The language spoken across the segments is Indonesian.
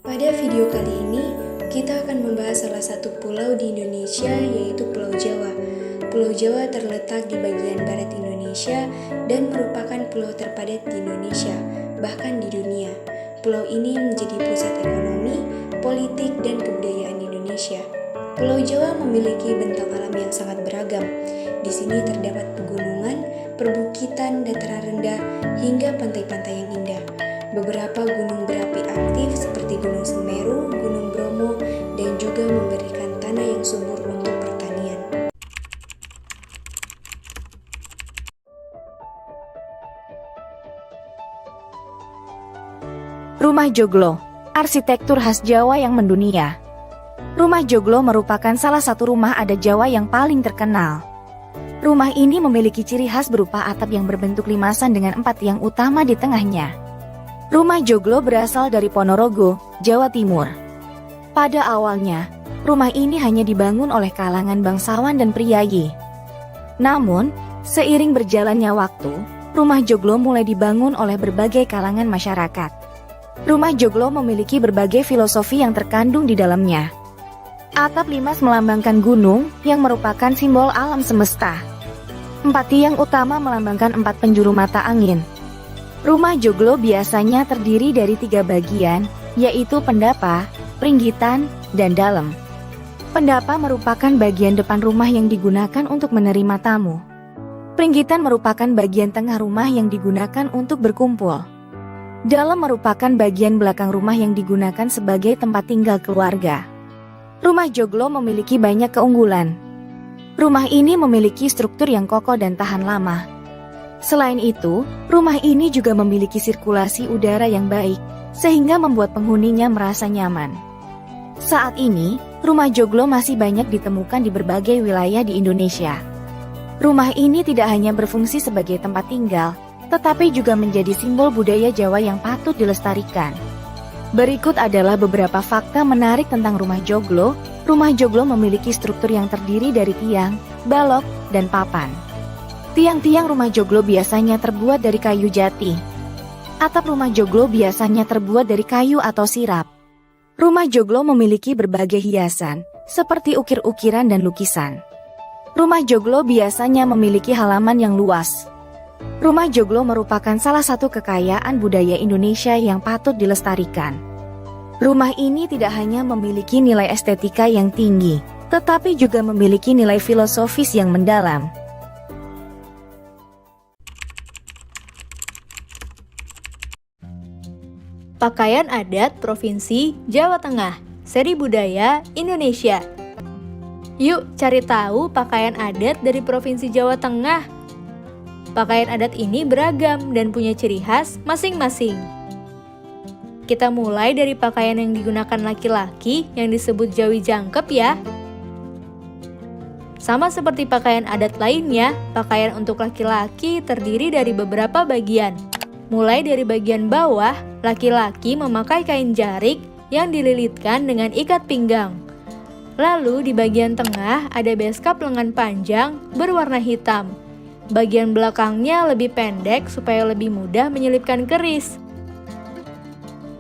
Pada video kali ini, kita akan membahas salah satu pulau di Indonesia, yaitu Pulau Jawa. Pulau Jawa terletak di bagian barat Indonesia dan merupakan pulau terpadat di Indonesia, bahkan di dunia. Pulau ini menjadi pusat ekonomi, politik, dan kebudayaan Indonesia. Pulau Jawa memiliki bentang alam yang sangat beragam. Di sini terdapat pegunungan, perbukitan, dataran rendah, hingga pantai-pantai yang indah. Beberapa gunung berapi aktif seperti Gunung Semeru, Gunung Bromo, dan juga memberikan tanah yang subur untuk pertanian. Rumah Joglo, arsitektur khas Jawa yang mendunia. Rumah Joglo merupakan salah satu rumah adat Jawa yang paling terkenal. Rumah ini memiliki ciri khas berupa atap yang berbentuk limasan dengan 4 tiang utama di tengahnya. Rumah Joglo berasal dari Ponorogo, Jawa Timur. Pada awalnya, rumah ini hanya dibangun oleh kalangan bangsawan dan priyayi. Namun, seiring berjalannya waktu, rumah Joglo mulai dibangun oleh berbagai kalangan masyarakat. Rumah Joglo memiliki berbagai filosofi yang terkandung di dalamnya. Atap limas melambangkan gunung yang merupakan simbol alam semesta. 4 tiang utama melambangkan 4 penjuru mata angin. Rumah Joglo biasanya terdiri dari 3 bagian, yaitu pendapa, pringgitan, dan dalam. Pendapa merupakan bagian depan rumah yang digunakan untuk menerima tamu. Pringgitan merupakan bagian tengah rumah yang digunakan untuk berkumpul. Dalam merupakan bagian belakang rumah yang digunakan sebagai tempat tinggal keluarga. Rumah Joglo memiliki banyak keunggulan. Rumah ini memiliki struktur yang kokoh dan tahan lama. Selain itu, rumah ini juga memiliki sirkulasi udara yang baik, sehingga membuat penghuninya merasa nyaman. Saat ini, rumah Joglo masih banyak ditemukan di berbagai wilayah di Indonesia. Rumah ini tidak hanya berfungsi sebagai tempat tinggal, tetapi juga menjadi simbol budaya Jawa yang patut dilestarikan. Berikut adalah beberapa fakta menarik tentang rumah Joglo. Rumah Joglo memiliki struktur yang terdiri dari tiang, balok, dan papan. Tiang-tiang rumah Joglo biasanya terbuat dari kayu jati. Atap rumah Joglo biasanya terbuat dari kayu atau sirap. Rumah Joglo memiliki berbagai hiasan, seperti ukir-ukiran dan lukisan. Rumah Joglo biasanya memiliki halaman yang luas. Rumah Joglo merupakan salah satu kekayaan budaya Indonesia yang patut dilestarikan. Rumah ini tidak hanya memiliki nilai estetika yang tinggi, tetapi juga memiliki nilai filosofis yang mendalam. Pakaian adat Provinsi Jawa Tengah, seri budaya Indonesia. Yuk cari tahu pakaian adat dari Provinsi Jawa Tengah. Pakaian adat ini beragam dan punya ciri khas masing-masing. Kita mulai dari pakaian yang digunakan laki-laki yang disebut Jawi Jangkep ya. Sama seperti pakaian adat lainnya, pakaian untuk laki-laki terdiri dari beberapa bagian. Mulai dari bagian bawah, laki-laki memakai kain jarik yang dililitkan dengan ikat pinggang. Lalu di bagian tengah ada beskap lengan panjang berwarna hitam. Bagian belakangnya lebih pendek supaya lebih mudah menyelipkan keris.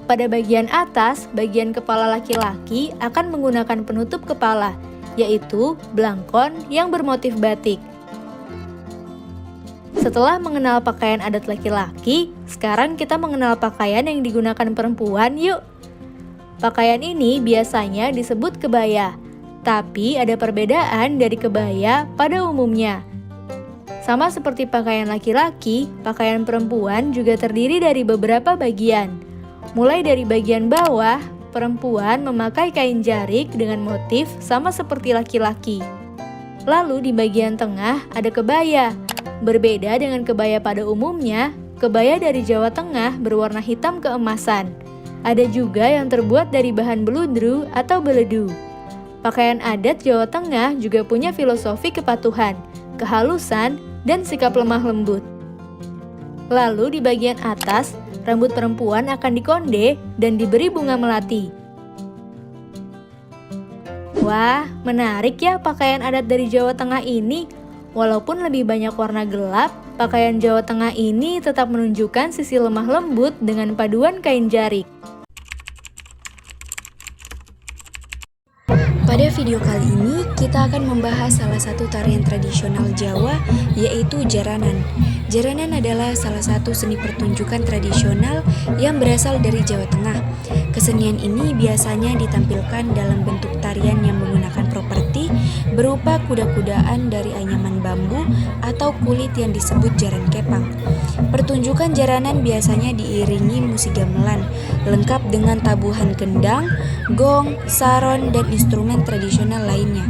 Pada bagian atas, bagian kepala laki-laki akan menggunakan penutup kepala, yaitu blangkon yang bermotif batik. Setelah mengenal pakaian adat laki-laki, sekarang kita mengenal pakaian yang digunakan perempuan yuk. Pakaian ini biasanya disebut kebaya, tapi ada perbedaan dari kebaya pada umumnya. Sama seperti pakaian laki-laki, pakaian perempuan juga terdiri dari beberapa bagian. Mulai dari bagian bawah, perempuan memakai kain jarik dengan motif sama seperti laki-laki. Lalu di bagian tengah ada kebaya. Berbeda dengan kebaya pada umumnya, kebaya dari Jawa Tengah berwarna hitam keemasan. Ada juga yang terbuat dari bahan beludru atau beledu. Pakaian adat Jawa Tengah juga punya filosofi kepatuhan, kehalusan, dan sikap lemah lembut. Lalu di bagian atas, rambut perempuan akan dikonde dan diberi bunga melati. Wah, menarik ya pakaian adat dari Jawa Tengah ini. Walaupun lebih banyak warna gelap, pakaian Jawa Tengah ini tetap menunjukkan sisi lemah lembut dengan paduan kain jarik. Pada video kali ini, kita akan membahas salah satu tarian tradisional Jawa, yaitu jaranan. Jaranan adalah salah satu seni pertunjukan tradisional yang berasal dari Jawa Tengah. Kesenian ini biasanya ditampilkan dalam bentuk tarian yang menggunakan properti berupa kuda-kudaan dari anyaman bambu atau kulit yang disebut jaran kepang. Pertunjukan jaranan biasanya diiringi musik gamelan, lengkap dengan tabuhan kendang, gong, saron, dan instrumen tradisional lainnya.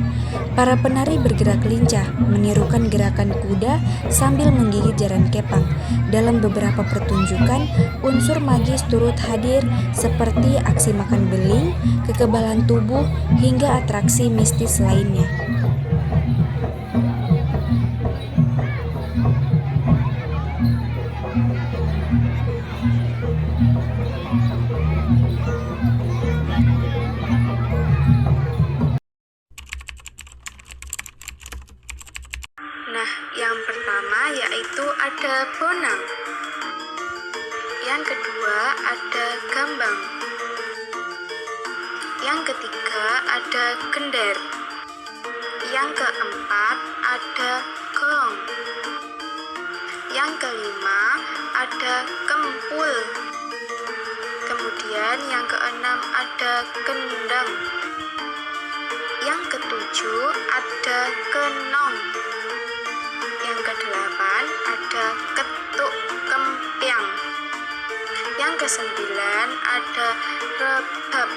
Para penari bergerak lincah, menirukan gerakan kuda sambil menggigit jaran kepang. Dalam beberapa pertunjukan, unsur magis turut hadir seperti aksi makan beling, kekebalan tubuh, hingga atraksi mistis lainnya. Nah, yang pertama yaitu ada bonang. Yang kedua ada gambang. Yang ketiga ada gender. Yang keempat ada gong. Yang kelima ada kempul. Kemudian yang keenam ada gendang. Yang ketujuh ada kenong. Yang kedelapan ada ketuk kempiang. Yang kesembilan ada rebab.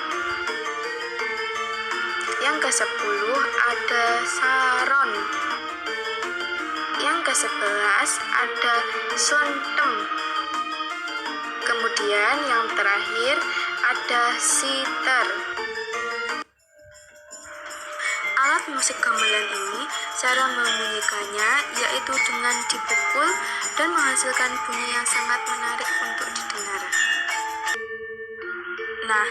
Yang kesepuluh ada saron. Yang kesebelas ada sontem. Kemudian yang terakhir ada siter. Alat musik gamelan ini cara membunyikannya yaitu dengan dipukul dan menghasilkan bunyi yang sangat menarik untuk didengar. Nah,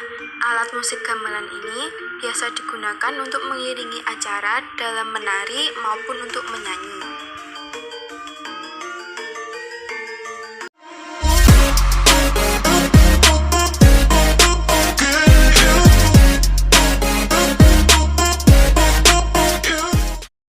alat musik gamelan ini biasa digunakan untuk mengiringi acara dalam menari maupun untuk menyanyi.